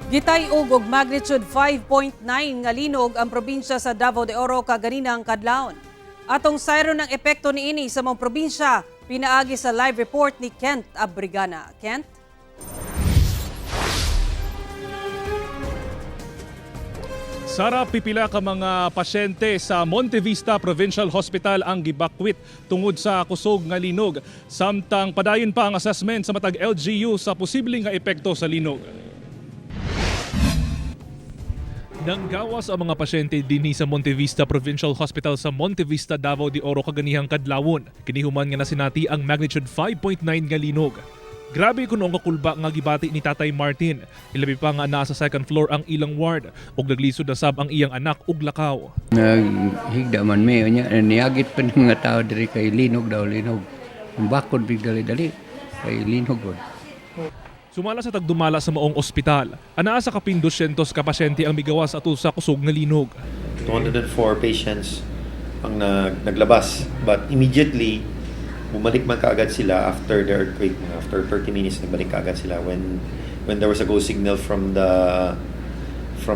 Gitay-ug og magnitude 5.9 nga linog ang probinsya sa Davao de Oro kaganinang kadlawon. Atong sayro ng epekto niini sa mga probinsya, pinaagi sa live report ni Kent Abrigana. Kent? Sara, pipila ka mga pasyente sa Monte Vista Provincial Hospital ang gibakwit tungod sa kusog nga linog. Samtang padayon pa ang assessment sa matag LGU sa posibleng nga epekto sa linog. Nanggawas ang mga pasyente dinhi sa Monte Vista Provincial Hospital sa Monte Vista, Davao de Oro kaganihang kadlawon. Kinihuman nga nasinati ang magnitude 5.9 nga linog. Grabe kuno ang kakulba nga gibati ni Tatay Martin. Ilabi pa nga naa sa second floor ang ilang ward ug naglisod na sab ang iyang anak ug lakaw. Naghigda man may nya niagit pa ng mga tao diri kay linog daw linog. Ang bakod big dali kay linog gud. Sumala sa tagdumala sa maong ospital, anaa sa kapin 200 ka pasyente ang migawas atul sa kusog nga linog. 204 patients ang naglabas, but immediately bumalik man kaagad sila after the earthquake. After 30 minutes nagbalik kaagad sila when there was a go signal from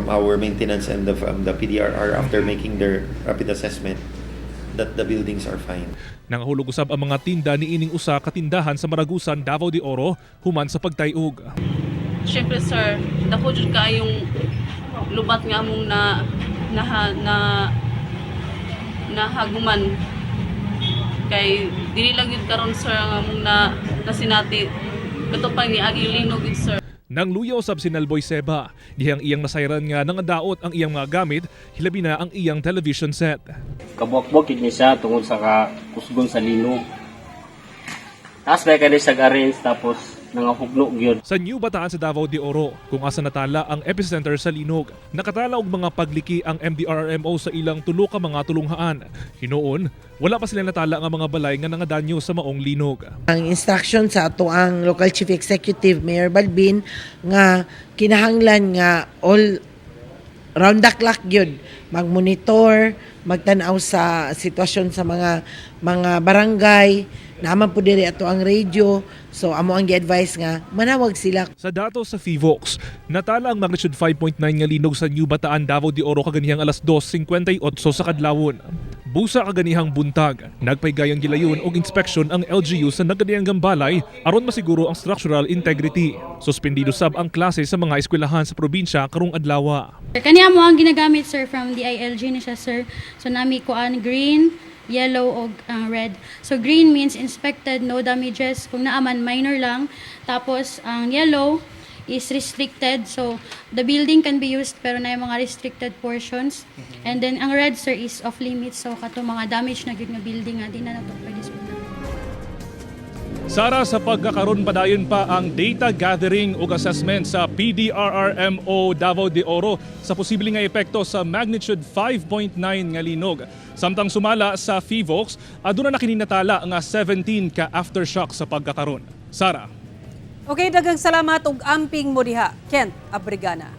our maintenance and the PDRR after making their rapid assessment that the buildings are fine. Nangahulog usab ang mga tinda ni ining usa ka tindahan sa Maragusan, Davao de Oro human sa pagtayog. Siyempre sir, dako jud kaayong lubat nga among nahaguman. Kay dili lang yun karon sir ang among nasinati. Katupang ni agi linog yun sir. Nang luyaw sab si Nalboy Seba, dihang iyang nasayran nga nangadaot ang iyang mga gamit, hilabi na ang iyang television set. Kabuak-buak ni siya tungod sa kusgon sa linog. Tapos may kani sa arrange tapos nangahugno gyud. Sa New Bataan sa Davao de Oro, kung asa natala ang epicenter sa linog, nakatala og mga pagliki ang MDRRMO sa ilang tulo ka mga tulunghaan. Hinuon, wala pa sila natala nga mga balay nga nangadanyo sa maong linog. Ang instruction sa ato ang local chief executive Mayor Balbin nga kinahanglan nga all round the clock gyud magmonitor, magtan-aw sa sitwasyon sa mga barangay. Naman po diri ato ang radio, so amo ang gi-advise nga manawag sila. Sa datos sa FIVOX, natala ang magnitude 5.9 nga linog sa New Bataan, Davao de Oro kaganihang alas 2:58 sa kadlawon. Busa kaganihang buntag, nagpaygayang gilayon og inspeksyon ang LGU sa nagadiyang gambalay aron masiguro ang structural integrity. Suspendido sab ang klase sa mga eskwelahan sa probinsya karong adlaw. Kaniya mo ang ginagamit sir from DILG ni siya sir. So nami ko ang green, yellow o red. So green means inspected, no damages. Kung naaman, minor lang. Tapos ang yellow is restricted. So the building can be used pero na yung mga restricted portions. And then ang red sir is off limits. So kato mga damage na gyud nga building nga di na nato pwede sila. Sara, sa pagkakaroon padayon pa ang data gathering ug assessment sa PDRRMO Davao de Oro sa posibleng nga epekto sa magnitude 5.9 nga linog. Samtang sumala sa FIVOX, aduna na kini natala nga 17 ka aftershock sa pagkakaroon. Sara. Okay, daghang salamat ug amping mo diha, Kent Abrigana.